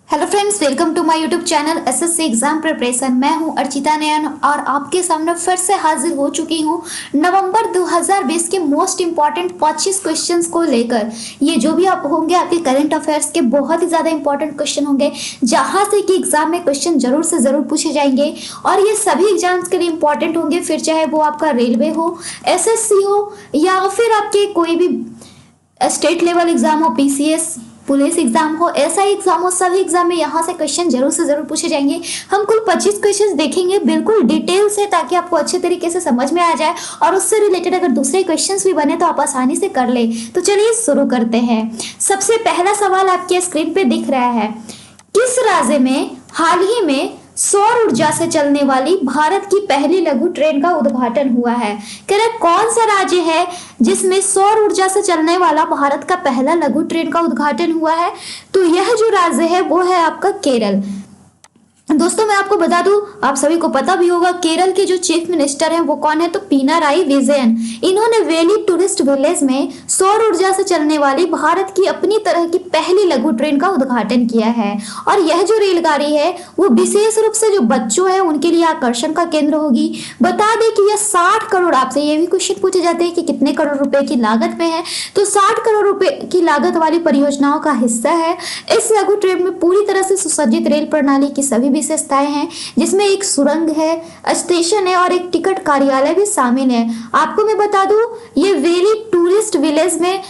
Hello friends, welcome to my YouTube channel SSC exam preparation. मैं हूं अर्चिता नयन और आपके सामने फिर से हाजिर हो चुकी हूं नवंबर 2020 के मोस्ट इंपॉर्टेंट 25 क्वेश्चंस को लेकर। ये जो भी आप होंगे आपके करंट अफेयर्स के बहुत ही ज़्यादा इंपॉर्टेंट क्वेश्चन होंगे, जहां से कि एग्जाम में क्वेश्चन जरूर से ज़रूर पूछे जाएंगे और ये सभी एग्जाम्स के लिए इंपॉर्टेंट होंगे, फिर चाहे वो आपका रेलवे हो, एसएससी हो या फिर आपके कोई भी स्टेट लेवल एग्जाम हो, पीसीएस पुलिस एग्जाम हो, एसआई एग्जाम हो, सभी एग्जाम में यहाँ से क्वेश्चन जरूर से जरूर पूछे जाएंगे। हम कुल 25 क्वेश्चंस देखेंगे बिल्कुल डिटेल से, ताकि आपको अच्छे तरीके से समझ में आ जाए और उससे रिलेटेड अगर दूसरे क्वेश्चंस भी बने तो आप आसानी से कर ले। तो चलिए शुरू करते हैं। सबसे पहला सवाल आपके स्क्रीन पे दिख रहा है, किस राज्य में हाल ही में सौर ऊर्जा से चलने वाली भारत की पहली लघु ट्रेन का उद्घाटन हुआ है? कह रहे कौन सा राज्य है जिसमें सौर ऊर्जा से चलने वाला भारत का पहला लघु ट्रेन का उद्घाटन हुआ है? तो यह जो राज्य है वो है आपका केरल। दोस्तों मैं आपको बता दूं, आप सभी को पता भी होगा, केरल के जो चीफ मिनिस्टर हैं वो कौन है? तो पिनाराई विजयन। इन्होंने वेली टूरिस्ट विलेज में सौर ऊर्जा से चलने वाली भारत की अपनी तरह की पहली लघु ट्रेन का उद्घाटन किया है। और यह जो रेलगाड़ी है वो विशेष रूप से जो बच्चों हैं उनके लिए आकर्षण का केंद्र होगी। बता दें कि यह 60 करोड़, आपसे ये भी क्वेश्चन पूछे जाते हैं कि कितने करोड़ रुपए की लागत में है, तो 60 करोड़ रुपए की लागत वाली परियोजनाओं का हिस्सा है। इस लघु ट्रेन में पूरी तरह से सुसज्जित रेल प्रणाली की सभी विशेषताएं हैं, जिसमें एक सुरंग है, स्टेशन है और एक टिकट कार्यालय भी शामिल है। आपको मैं बता दूं, ये वेली टूरिस्ट विलेज में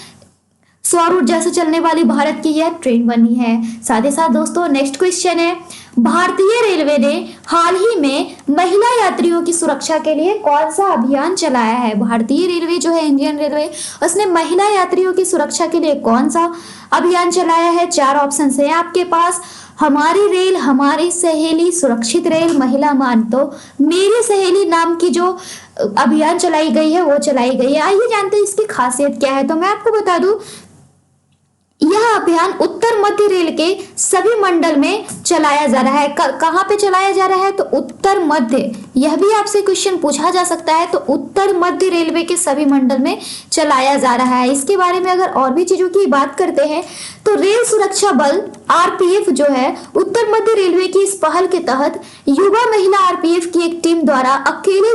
सौर ऊर्जा से चलने वाली भारत की यह ट्रेन बनी है। साथ ही साथ दोस्तों नेक्स्ट क्वेश्चन है, भारतीय रेलवे ने हाल ही में महिला यात्रियों की सुरक्षा के लिए कौन सा अभियान चलाया है? भारतीय रेलवे जो है, इंडियन रेलवे, उसने महिला यात्रियों की सुरक्षा के लिए कौन सा अभियान चलाया है? 4 ऑप्शन है आपके पास। हमारी रेल हमारी सहेली, सुरक्षित रेल, महिला मान। तो मेरी सहेली नाम की जो अभियान चलाई गई है वो चलाई गई है। आइए जानते हैं इसकी खासियत क्या है। तो मैं आपको बता दूं, यह अभियान उत्तर मध्य रेल के सभी मंडल में चलाया जा रहा है। कहां पे चलाया जा रहा है? तो उत्तर मध्य, यह भी आपसे क्वेश्चन पूछा जा सकता है। तो उत्तर मध्य रेलवे के सभी मंडल में चलाया जा रहा है। इसके बारे में अगर और भी चीजों की बात करते हैं तो रेल सुरक्षा बल आरपीएफ जो है, उत्तर मध्य रेलवे की इस पहल के तहत युवा महिला आरपीएफ की एक टीम द्वारा अकेले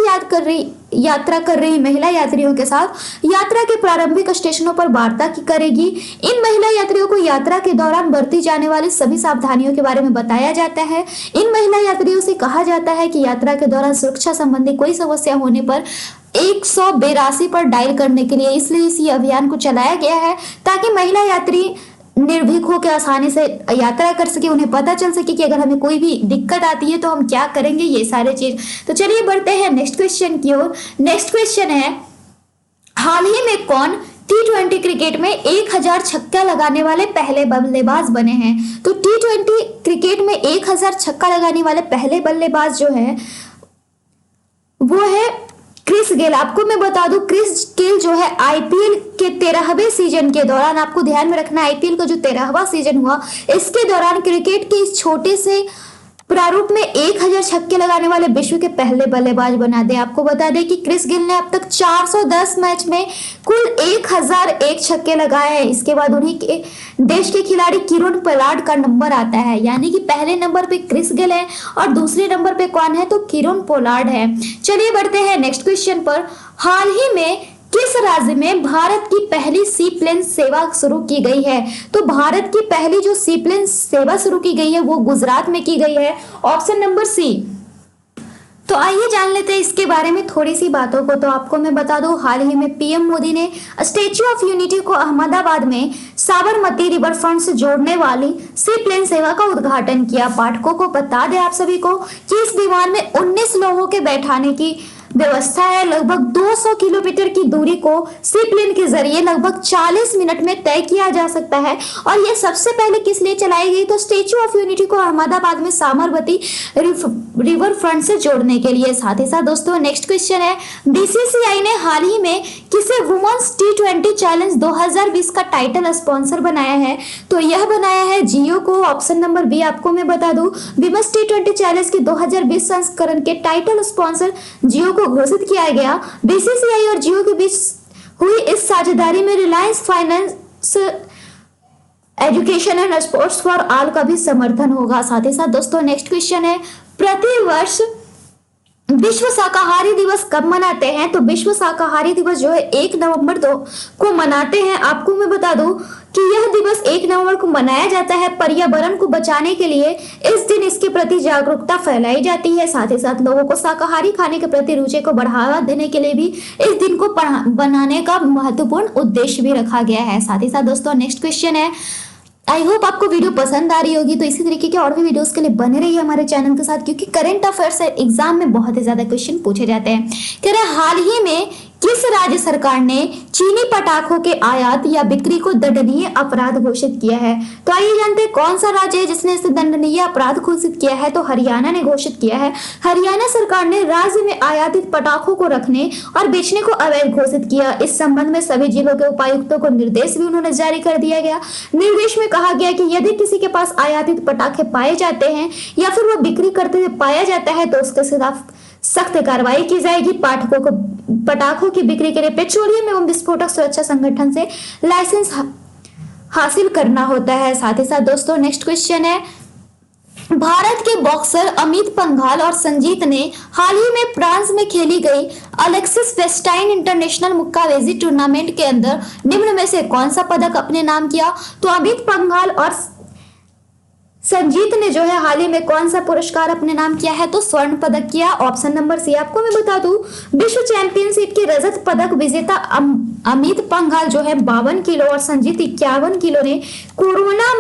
यात्रा कर रही महिला यात्रियों के साथ यात्रा के प्रारंभिक स्टेशनों पर वार्ता करेगी। इन महिला यात्रियों को यात्रा के दौरान बरती जाने वाली सभी सावधानियों के बारे में बताया जाता है। इन महिला यात्रियों से कहा जाता है कि यात्रा के दौरान सुरक्षा संबंधी कोई समस्या होने पर 182 पर डायल करने के लिए, इसलिए इस अभियान को चलाया गया है ताकि महिला यात्री निर्भीक होकर आसानी से यात्रा कर सके, उन्हें पता चल सके कि अगर हमें कोई भी दिक्कत आती है तो हम क्या करेंगे, ये सारे चीज। तो चलिए बढ़ते हैं नेक्स्ट क्वेश्चन की ओर। नेक्स्ट क्वेश्चन है, हाल ही में कौन T20 क्रिकेट में 1000 छक्का लगाने वाले पहले बल्लेबाज बने हैं? तो T20 क्रिकेट में 1000 छक्का लगाने वाले पहले बल्लेबाज जो है वो है क्रिस गेल। आपको मैं बता दूं, क्रिस गेल जो है आईपीएल के 13वें सीजन के दौरान, आपको ध्यान में रखना, आईपीएल का जो 13वां सीजन हुआ इसके दौरान क्रिकेट के इस छोटे से प्रारूप में 1000 छक्के लगाने वाले विश्व के पहले बल्लेबाज बना दे। आपको बता दें कि क्रिस गेल ने अब तक 410 मैच में कुल 1001 छक्के लगाए हैं। इसके बाद उन्हीं के देश के खिलाड़ी किरण पोलार्ड का नंबर आता है, यानी कि पहले नंबर पे क्रिस गेल है और दूसरे नंबर पे कौन है? तो किरण पोलार्ड है। चलिए बढ़ते हैं नेक्स्ट क्वेश्चन पर। हाल ही में किस राज्य में भारत की पहली सी प्लेन सेवा शुरू की गई है? तो भारत की पहली जो सी प्लेन सेवा शुरू की गई है वो गुजरात में की गई है, ऑप्शन नंबर सी। तो आइए जान लेते हैं इसके बारे में थोड़ी सी बातों को। तो आपको मैं बता दूं, हाल ही में पीएम मोदी ने स्टैच्यू ऑफ यूनिटी को अहमदाबाद में साबरमती रिवर फ्रंट से जोड़ने वाली सी प्लेन सेवा का उद्घाटन किया। पाठकों को बता दें आप सभी को कि इस विमान में 19 लोगों के बैठाने की व्यवस्था है। लगभग 200 किलोमीटर की दूरी को सी प्लेन के जरिए लगभग 40 मिनट में तय किया जा सकता है। और यह सबसे पहले किस लिए चलाई गई? तो स्टैच्यू ऑफ यूनिटी को अहमदाबाद में साबरमती रिवर फ्रंट से जोड़ने के लिए। साथ ही साथ दोस्तों नेक्स्ट क्वेश्चन है, बीसीसीआई ने हाल ही में किसे वुमेन्स T20 चैलेंज 2020 का टाइटल स्पॉन्सर बनाया है? तो यह बनाया है जियो को, ऑप्शन नंबर बी। आपको मैं बता दूं, वुमेन्स T20 चैलेंज के 2020 संस्करण के टाइटल स्पॉन्सर जियो को घोषित किया गया। बीसीसीआई और जियो के बीच हुई इस साझेदारी में Reliance finance education and sports for all का भी समर्थन होगा। साथ ही साथ दोस्तों नेक्स्ट क्वेश्चन है, प्रतिवर्ष विश्व शाकाहारी दिवस कब मनाते हैं? तो विश्व शाकाहारी दिवस जो है 1 नवंबर को मनाते हैं। आपको मैं बता दूं कि यह दिवस 1 नवंबर को मनाया जाता है। पर्यावरण को बचाने के लिए इस दिन इसके प्रति जागरूकता फैलाई जाती है। साथ ही साथ लोगों को शाकाहारी खाने के प्रति रुचि को बढ़ावा देने के लिए भी इस दिन को बनाने का महत्वपूर्ण उद्देश्य भी रखा गया है। साथ ही साथ दोस्तों नेक्स्ट क्वेश्चन है, आई होप आपको वीडियो पसंद आ रही होगी, तो इसी तरीके के और भी वीडियोस के लिए बने रहिए हमारे चैनल के साथ, क्योंकि करंट अफेयर्स एग्जाम में बहुत ही ज्यादा क्वेश्चन पूछे जाते हैं। कह रहे हाल ही में किस राज्य सरकार ने चीनी पटाखों के आयात या बिक्री को दंडनीय अपराध घोषित किया है? तो आइए जानते हैं कौन सा राज्य है जिसने इसे दंडनीय अपराध घोषित किया है। तो हरियाणा ने घोषित किया है। हरियाणा सरकार ने राज्य में आयातित पटाखों को रखने और बेचने को अवैध घोषित किया। इस संबंध में सभी जिलों के उपायुक्तों को निर्देश भी उन्होंने जारी कर दिया गया। निर्देश में कहा गया कि यदि किसी के पास आयातित पटाखे पाए जाते हैं या फिर वह बिक्री करते हुए पाया जाता है तो उसके खिलाफ सख्त कार्रवाई की जाएगी। पटाखों की बिक्री के लिए पेट्रोलियम एवं विस्फोटक सुरक्षा संगठन से लाइसेंस हासिल करना होता है। साथ ही साथ दोस्तों नेक्स्ट क्वेश्चन है, भारत के बॉक्सर अमित पंघाल और संजीत ने हाल ही में फ्रांस में खेली गई अलेक्सिस वेस्टाइन इंटरनेशनल मुक्काबाजी टूर्नामेंट के अंदर निम्न में से कौन सा पदक अपने नाम किया? तो अमित पंघाल और संजीत ने जो है हाल ही में कौन सा पुरस्कार अपने नाम किया है? तो स्वर्ण पदक किया। Option number C. आपको मैं बता दूं, विश्व चैंपियनशिप के रजत पदक विजेता अमित पंघाल जो है 52 किलो और संजीत 51 किलो ने कोरोना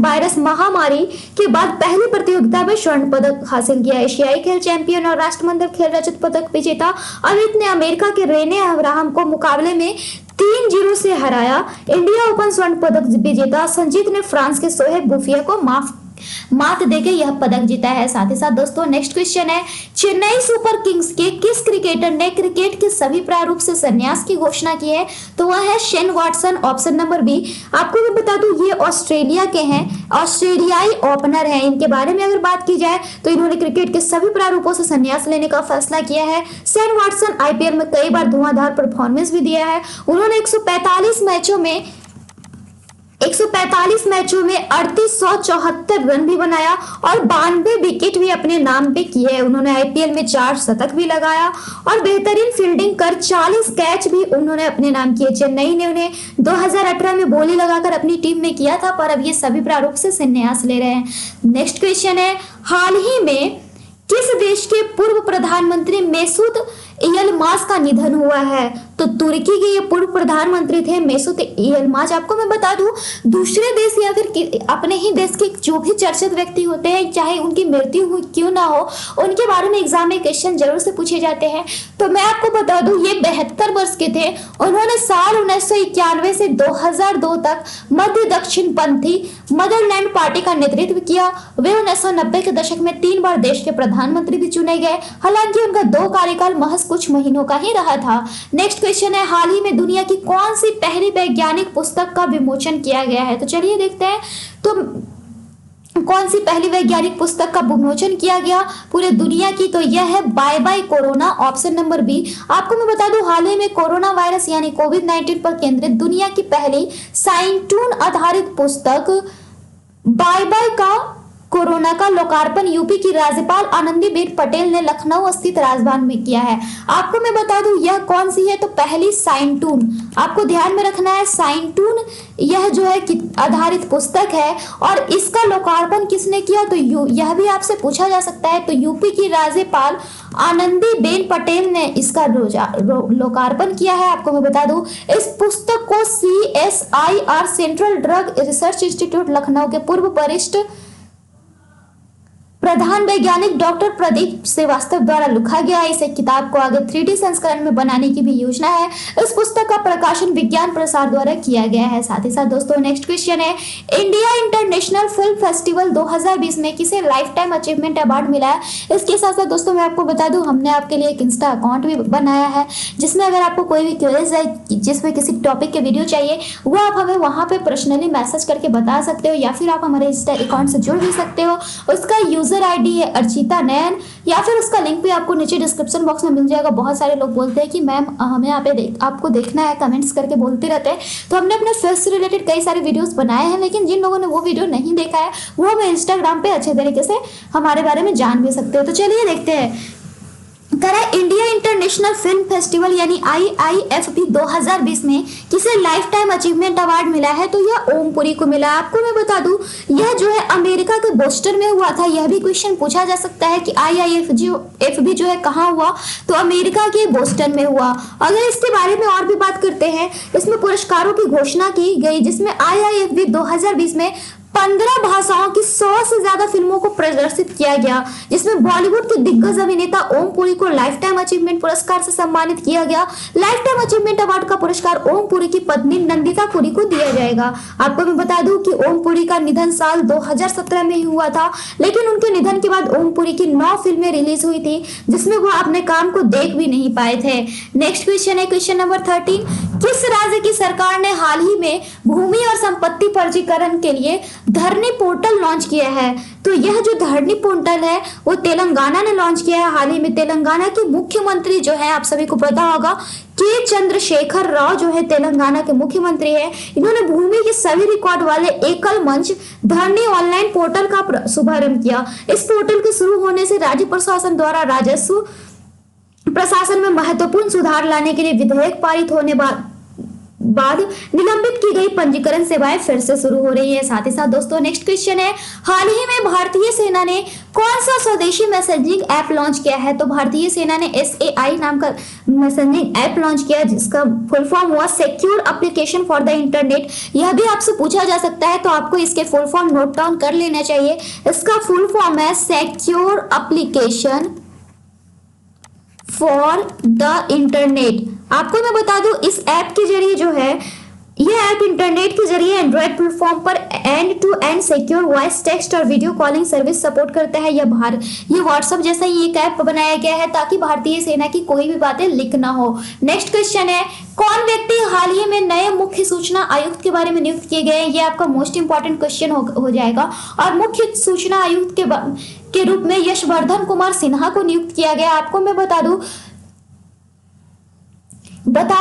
वायरस महामारी के बाद पहली प्रतियोगिता में स्वर्ण पदक हासिल किया। एशियाई खेल चैंपियन और राष्ट्रमंडल खेल रजत पदक विजेता अमित ने अमेरिका के रेने अब्राहम को मुकाबले में 3-0 से हराया। इंडिया ओपन स्वर्ण पदक विजेता संजीत ने फ्रांस के सोहेब बुफिया को मात देकर यह पदक जीता है। साथ ही साथ दोस्तों नेक्स्ट क्वेश्चन है, चेन्नई सुपर किंग्स के किस क्रिकेटर ने क्रिकेट के सभी प्रारूप से संन्यास की घोषणा की है? तो वह है Shane Watson. Option number B. आपको मैं बता दूं ये ऑस्ट्रेलिया के हैं, ऑस्ट्रेलियाई ओपनर हैं। इनके बारे में अगर बात की जाए तो इन्होंने क्रिकेट के सभी प्रारूपों से संन्यास लेने का फैसला किया है। शेन वॉटसन आईपीएल में कई बार धुआंधार परफॉर्मेंस भी दिया है। उन्होंने 145 मैचों में 3874 रन भी बनाया और 92 विकेट भी अपने नाम पे किए। उन्होंने आईपीएल में 4 शतक भी लगाया और बेहतरीन फील्डिंग कर 40 कैच भी उन्होंने अपने नाम किए। चेन्नई ने उन्हें 2018 में बोली लगाकर अपनी टीम में किया था, पर अब ये सभी प्रारूप से संन्यास ले रहे हैं। नेक्स्ट क्वेश्चन है, हाल ही में किस देश के पूर्व प्रधानमंत्री मेसूद यिल्माज का निधन हुआ है? तो तुर्की के ये पूर्व प्रधानमंत्री थे मेसूद यिल्माज। आपको मैं बता दूं, दूसरे देश या फिर अपने ही देश के जो भी चर्चित व्यक्ति होते हैं, चाहे उनकी मृत्यु हो क्यों ना हो, उनके बारे में एग्जाम में क्वेश्चन जरूर से पूछे जाते हैं। तो मैं आपको बता दूं ये 72 वर्ष के थे। उन्होंने साल 1991 से 2002 तक मध्य दक्षिण पंथी मदरलैंड पार्टी का नेतृत्व किया। वे 1990 के दशक में 3 बार देश के प्रधानमंत्री भी चुने गए। हालांकि उनका 2 कार्यकाल महज कुछ महीनों का ही रहा था। नेक्स्ट क्वेश्चन है, हाल ही में दुनिया की कौन सी पहली वैज्ञानिक पुस्तक का विमोचन किया गया है? तो चलिए देखते हैं तो कौन सी पहली वैज्ञानिक पुस्तक का विमोचन किया गया पूरे दुनिया की? तो यह है bye bye corona. Option number B. आपको मैं बता दूं हाल ही में कोरोना वायरस यानी कोविड-19 पर केंद्रित दुनिया की पहली साइंटून आधारित पुस्तक बाय बाय का कोरोना का लोकार्पण यूपी की राज्यपाल आनंदीबेन पटेल ने लखनऊ स्थित राजभवन में किया है। आपको मैं बता दूं यह कौन सी है? तो पहली साइंटून। आपको ध्यान में रखना है साइंटून यह जो है आधारित पुस्तक है और इसका लोकार्पण किसने किया? तो यह भी आपसे पूछा जा सकता है। तो यूपी की राज्यपाल आनंदीबेन पटेल ने इसका लोकार्पण किया है। आपको मैं बता दूं इस पुस्तक को CSIR central drug research institute Lucknow के पूर्व वरिष्ठ प्रधान वैज्ञानिक डॉक्टर प्रदीप श्रीवास्तव द्वारा लिखा गया है। इसे किताब को आगे 3D संस्करण में बनाने की भी योजना है। इस पुस्तक का प्रकाशन विज्ञान प्रसार द्वारा किया गया है। साथ ही साथ दोस्तों नेक्स्ट क्वेश्चन है, इंडिया इंटरनेशनल फिल्म फेस्टिवल 2020 में किसे लाइफ टाइम अचीवमेंट अवार्ड मिला है? इसके साथ साथ दोस्तों मैं आपको बता दूं हमने आपके लिए एक इंस्टा अकाउंट भी बनाया है, जिसमें अगर आपको कोई भी क्वेरीज है, जिसमें किसी टॉपिक के वीडियो चाहिए, वो आप हमें वहां पे पर्सनली मैसेज करके बता सकते हो या फिर आप हमारे इंस्टा अकाउंट से जुड़ भी सकते हो। उसका यूजर यूजर आईडी है अर्चिता नयन, या फिर उसका लिंक भी आपको नीचे डिस्क्रिप्शन बॉक्स में मिल जाएगा। बहुत सारे लोग बोलते हैं कि मैम हमें यहाँ पे आपको देखना है, कमेंट्स करके बोलते रहते हैं। तो हमने अपने फेस से रिलेटेड कई सारे वीडियोस बनाए हैं, लेकिन जिन लोगों ने वो वीडियो नहीं देखा है वो हमें इंस्टाग्राम पे अच्छे तरीके से हमारे बारे में जान भी सकते हो। तो चलिए देखते हैं। इंडिया इंटरनेशनल फिल्म फेस्टिवल यानी IIFF 2020 में किसे लाइफ टाइम अचीवमेंट अवार्ड मिला है, तो यह ओम पुरी को मिला। आपको मैं बता दूं, यह जो है अमेरिका के बोस्टन में हुआ था। यह भी क्वेश्चन पूछा जा सकता है कि IIFF जो है कहाँ हुआ, तो अमेरिका के बोस्टन में हुआ। अगर इसके बारे में और भी बात करते हैं, इसमें पुरस्कारों की घोषणा की गई, जिसमें IIFF 2020 में 15 भाषाओं की 100 से ज्यादा फिल्मों को प्रदर्शित किया गया, जिसमें बॉलीवुड के दिग्गज अभिनेता ओम पुरी को लाइफ टाइम अचीवमेंट पुरस्कार से सम्मानित किया गया। लाइफ टाइम अचीवमेंट अवार्ड का पुरस्कार ओम पुरी की पत्नी नंदिता पुरी को दिया जाएगा। आपको मैं बता दूं कि ओम पुरी का निधन साल 2017 में ही हुआ था, लेकिन उनके निधन के बाद ओम पुरी की 9 फिल्में रिलीज हुई थी, जिसमें वो अपने काम को देख भी नहीं पाए थे। नेक्स्ट क्वेश्चन है क्वेश्चन नंबर 13। किस राज्य की सरकार ने हाल ही में भूमि और संपत्ति पंजीकरण के लिए धरनी पोर्टल लॉन्च किया है? तो यह जो धरनी पोर्टल है वो तेलंगाना ने लॉन्च किया है हाल ही में। तेलंगाना के मुख्यमंत्री जो है, आप सभी को पता होगा, के चंद्रशेखर राव जो है तेलंगाना के मुख्यमंत्री है। इन्होंने भूमि के सभी रिकॉर्ड वाले एकल मंच धरनी ऑनलाइन पोर्टल का शुभारंभ किया। इस पोर्टल के शुरू होने से राज्य प्रशासन द्वारा राजस्व प्रशासन में महत्वपूर्ण सुधार लाने के लिए विधेयक पारित होने बाद निलंबित की गई पंजीकरण सेवाएं फिर से शुरू हो रही है। साथ ही साथ दोस्तों नेक्स्ट क्वेश्चन है, हाल ही में भारतीय सेना ने कौन सा स्वदेशी मैसेजिंग ऐप लॉन्च किया है? तो भारतीय सेना ने SAI नाम का मैसेजिंग ऐप लॉन्च किया, जिसका फुल फॉर्म हुआ secure application for the internet. यह भी आपसे पूछा जा सकता है, तो आपको इसके फुल फॉर्म नोट डाउन कर लेना चाहिए। इसका फुल फॉर्म है secure application for the internet. आपको मैं बता दूं, इस ऐप के जरिए जो है, यह ऐप इंटरनेट के जरिए एंड्रॉइड प्लेटफॉर्म पर and to end secure voice, text और वीडियो कॉलिंग सर्विस सपोर्ट करता है। यह व्हाट्सएप जैसा ही एक ऐप बनाया गया है, ताकि भारतीय सेना की कोई भी बातें लीक ना हो। नेक्स्ट क्वेश्चन है, कौन व्यक्ति हाल ही में नए मुख्य सूचना आयुक्त के बारे में नियुक्त किए गए हैं? ये आपका मोस्ट इंपॉर्टेंट क्वेश्चन हो जाएगा। और मुख्य सूचना आयुक्त के रूप में यशवर्धन कुमार सिन्हा को नियुक्त किया गया। आपको मैं बता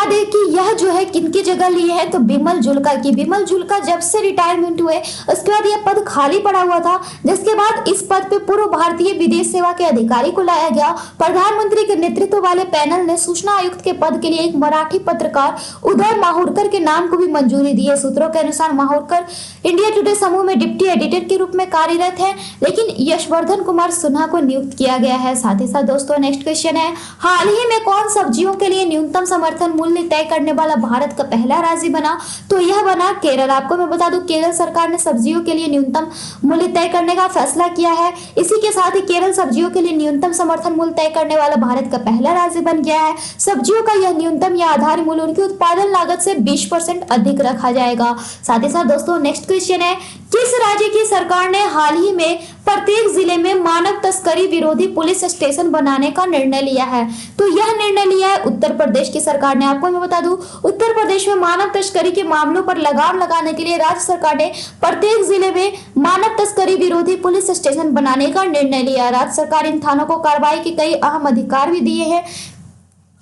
दें कि यह जो है किनकी जगह ली है, तो बिमल जुल्का की। बिमल जुल्का जब से रिटायरमेंट हुए उसके बाद यह पद खाली पड़ा हुआ था, जिसके बाद इस पद पे पूर्व भारतीय विदेश सेवा के अधिकारी को लाया गया। प्रधानमंत्री के नेतृत्व वाले पैनल ने सूचना आयुक्त के पद के लिए एक मराठी पत्रकार उदय माहुरकर के नाम को भी मंजूरी दी है। सूत्रों के अनुसार माहुरकर इंडिया टुडे समूह में डिप्टी एडिटर के रूप में कार्यरत है, लेकिन यशवर्धन कुमार सिन्हा को नियुक्त किया गया है। साथ ही साथ दोस्तों नेक्स्ट क्वेश्चन है, हाल ही में कौन सब्जियों के लिए न्यूनतम समर्थन मूल्य तय करने वाला भारत का पहला राज्य बना? तो यह बना केरल। आपको मैं बता दूं, केरल सरकार ने सब्जियों के लिए न्यूनतम मूल्य तय करने का फैसला किया है। इसी के साथ ही केरल सब्जियों के लिए न्यूनतम समर्थन मूल्य तय करने वाला भारत का पहला राज्य बन गया है। सब्जियों का यह न्यूनतम या आधार मूल्य उनकी उत्पादन लागत से 20% अधिक रखा जाएगा। साथ ही साथ दोस्तों नेक्स्ट क्वेश्चन है, किस राज्य की सरकार ने हाल ही में प्रत्येक जिले में मानव तस्करी विरोधी पुलिस स्टेशन बनाने का निर्णय लिया है? तो यह निर्णय लिया है उत्तर प्रदेश की सरकार ने। आपको मैं बता दूं, उत्तर प्रदेश में मानव तस्करी के मामलों पर लगाम लगाने के लिए राज्य सरकार ने प्रत्येक जिले में मानव तस्करी विरोधी पुलिस स्टेशन बनाने का निर्णय लिया। राज्य सरकार इन थानों को कार्रवाई के कई अहम अधिकार भी दिए हैं।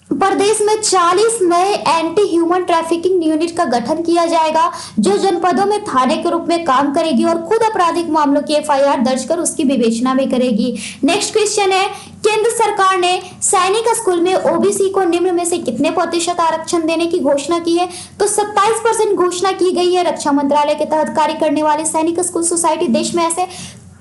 प्रदेश में 40 नए एंटी ह्यूमन ट्रैफिकिंग यूनिट का गठन किया जाएगा, जो जनपदों में थाने के रूप में काम करेगी और खुद आपराधिक मामलों की FIR दर्ज कर उसकी विवेचना भी करेगी। नेक्स्ट क्वेश्चन है, केंद्र सरकार ने सैनिक स्कूल में OBC को निम्न में से कितने प्रतिशत आरक्षण देने की घोषणा की है? तो 27% घोषणा की गई है। रक्षा मंत्रालय के तहत कार्य करने वाले सैनिक स्कूल सोसाइटी देश में ऐसे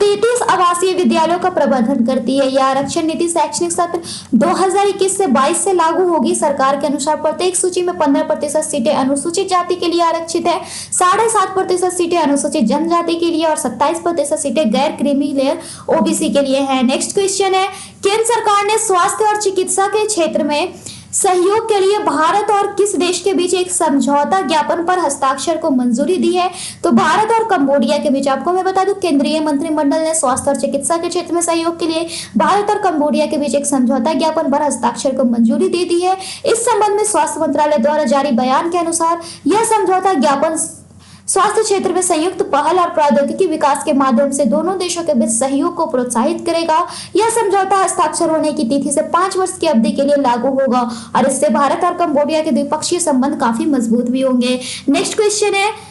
33 आवासीय विद्यालयों का प्रबंधन करती है। यह आरक्षण नीति शैक्षणिक सत्र 2021 से 22 से लागू होगी। सरकार के अनुसार प्रत्येक सूची में 15% सीटें अनुसूचित जाति के लिए आरक्षित है, 7.5% सीटें अनुसूचित जनजाति के लिए और 27% सीटें गैर क्रीमी लेयर OBC के लिए है। नेक्स्ट क्वेश्चन है, केंद्र सरकार ने स्वास्थ्य और चिकित्सा के क्षेत्र में सहयोग के लिए भारत और किस देश के बीच एक समझौता ज्ञापन पर हस्ताक्षर को मंजूरी दी है? तो भारत और कंबोडिया के बीच। आपको मैं बता दूं, केंद्रीय मंत्रिमंडल ने स्वास्थ्य और चिकित्सा के क्षेत्र में सहयोग के लिए भारत और कंबोडिया के बीच एक समझौता ज्ञापन पर हस्ताक्षर को मंजूरी दे दी है। इस संबंध में स्वास्थ्य मंत्रालय द्वारा जारी बयान के अनुसार यह समझौता ज्ञापन स्वास्थ्य क्षेत्र में संयुक्त पहल और प्रौद्योगिकी विकास के माध्यम से दोनों देशों के बीच सहयोग को प्रोत्साहित करेगा। यह समझौता हस्ताक्षर होने की तिथि से 5 वर्ष की अवधि के लिए लागू होगा और इससे भारत और कंबोडिया के द्विपक्षीय संबंध काफी मजबूत भी होंगे। नेक्स्ट क्वेश्चन है,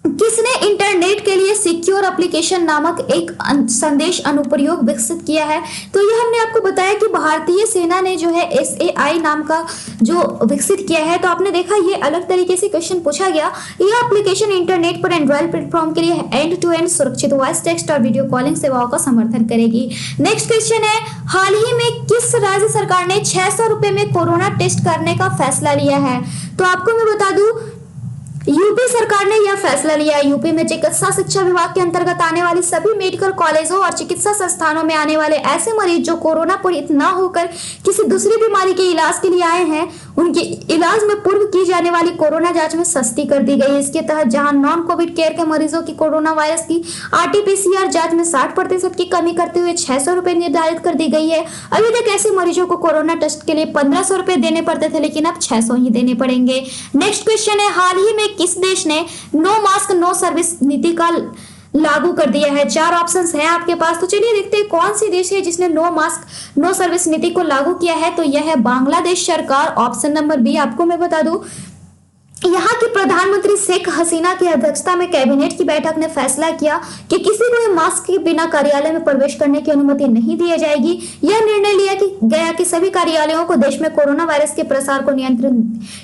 किसने इंटरनेट के लिए सिक्योर एप्लीकेशन नामक एक संदेश अनुप्रयोग विकसित किया है? तो ये हमने आपको बताया कि भारतीय सेना ने जो है SAI नाम का जो विकसित किया है। तो आपने देखा ये अलग तरीके से क्वेश्चन पूछा गया। यह एप्लीकेशन इंटरनेट पर एंड्रॉइड प्लेटफॉर्म के लिए एंड टू एंड सुरक्षित वॉइस टेक्स्ट और वीडियो कॉलिंग सेवाओं का समर्थन करेगी। नेक्स्ट क्वेश्चन है, हाल ही में किस राज्य सरकार ने 600 रुपए में कोरोना टेस्ट करने का फैसला लिया है? तो आपको मैं बता दूं, यूपी सरकार ने यह फैसला लिया है। यूपी में चिकित्सा शिक्षा विभाग के अंतर्गत आने वाली सभी मेडिकल कॉलेजों और चिकित्सा संस्थानों में आने वाले ऐसे मरीज जो कोरोना पीड़ित न होकर किसी दूसरी बीमारी के इलाज के लिए आए हैं, उनके इलाज में पूर्व की जाने वाली कोरोना जांच में सस्ती कर दी गई है। इसके तहत जहां नॉन कोविड केयर के मरीजों की कोरोना वायरस की RT-PCR जांच में 60% की कमी करते हुए 600 रुपए निर्धारित कर दी गई है। अभी तक ऐसे मरीजों को कोरोना टेस्ट के लिए 1500 रुपए देने पड़ते थे, लेकिन अब 600 ही देने पड़ेंगे। नेक्स्ट क्वेश्चन है, हाल ही में किस देश ने नो मास्क नो सर्विस नीति का लागू कर दिया है? 4 ऑप्शंस हैं आपके पास, तो चलिए देखते हैं कौन सी देश है जिसने नो मास्क नो सर्विस नीति को लागू किया है। तो यह है बांग्लादेश सरकार। ऑप्शन नंबर बी आपको मैं बता दूं, यहाँ की प्रधानमंत्री शेख हसीना की अध्यक्षता में कैबिनेट की बैठक ने फैसला किया कि किसी को मास्क के बिना कार्यालय में प्रवेश करने की अनुमति नहीं दी जाएगी। यह निर्णय लिया गया कि सभी कार्यालयों को देश में कोरोना वायरस के प्रसार को नियंत्रित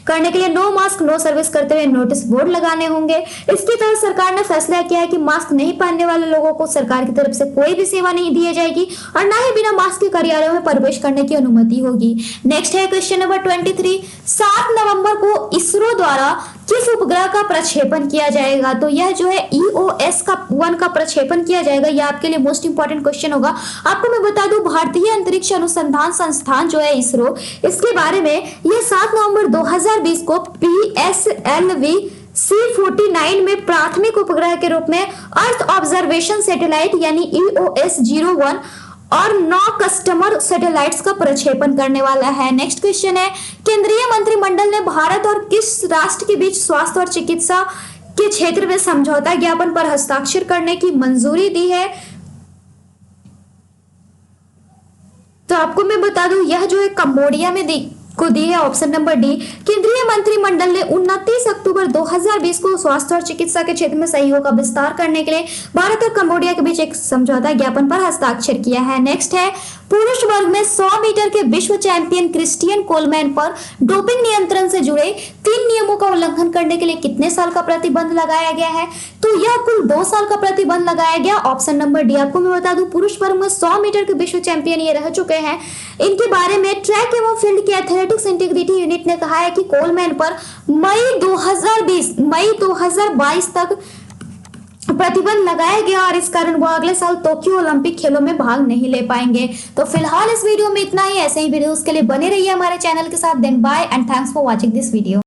करने के लिए नो मास्क नो सर्विस करते हुए नोटिस बोर्ड लगाने होंगे। इसके तहत सरकार ने फैसला किया है कि मास्क नहीं पहनने वाले लोगों को सरकार की तरफ से कोई भी सेवा नहीं दी जाएगी और न ही बिना मास्क के कार्यालयों में प्रवेश करने की अनुमति होगी। नेक्स्ट है क्वेश्चन नंबर 23, 7 नवंबर को इसरो द्वारा किस उपग्रह का प्रक्षेपण किया जाएगा? तो यह जो है EOS का 1 का प्रक्षेपण किया जाएगा। यह आपके लिए मोस्ट इंपॉर्टेंट क्वेश्चन होगा। आपको मैं बता दूं, भारतीय अंतरिक्ष अनुसंधान संस्थान जो है इसरो, इसके बारे में यह 7 नवंबर 2020 को PSLV C49 में प्राथमिक उपग्रह के रूप में अर्थ ऑब्जर्वेशन सैटेलाइट यानी EOS-01 और 9 कस्टमर सैटेलाइट्स का प्रक्षेपण करने वाला है। नेक्स्ट क्वेश्चन है, केंद्रीय मंत्रिमंडल ने भारत और किस राष्ट्र के बीच स्वास्थ्य और चिकित्सा के क्षेत्र में समझौता ज्ञापन पर हस्ताक्षर करने की मंजूरी दी है? तो आपको मैं बता दूं, यह जो है कंबोडिया में को दी है। ऑप्शन नंबर डी, केंद्रीय मंत्रिमंडल ने 29 अक्टूबर 2020 को स्वास्थ्य और चिकित्सा के क्षेत्र में सहयोग का विस्तार करने के लिए भारत और कंबोडिया के बीच एक समझौता ज्ञापन पर हस्ताक्षर किया है। नेक्स्ट है, पुरुष वर्ग में 100 मीटर के विश्व चैंपियन क्रिस्टियन कोलमैन पर डोपिंग नियंत्रण से जुड़े 3 नियमों का उल्लंघन करने के लिए कितने साल का प्रतिबंध लगाया गया है? तो यह कुल 2 साल का प्रतिबंध लगाया गया। ऑप्शन नंबर डी आपको मैं बता दूं, पुरुष वर्ग में 100 मीटर के विश्व चैंपियन ये रह चुके हैं। इनके बारे में ट्रैक एवं फील्ड के एथलेटिक्स इंटीग्रिटी यूनिट ने कहा है कि कोलमैन पर मई 2022 तक प्रतिबंध लगाया गया और इस कारण वो अगले साल टोक्यो ओलंपिक खेलों में भाग नहीं ले पाएंगे। तो फिलहाल इस वीडियो में इतना ही। ऐसे ही वीडियोस के लिए बने रहिए हमारे चैनल के साथ। Then bye and thanks for watching this video.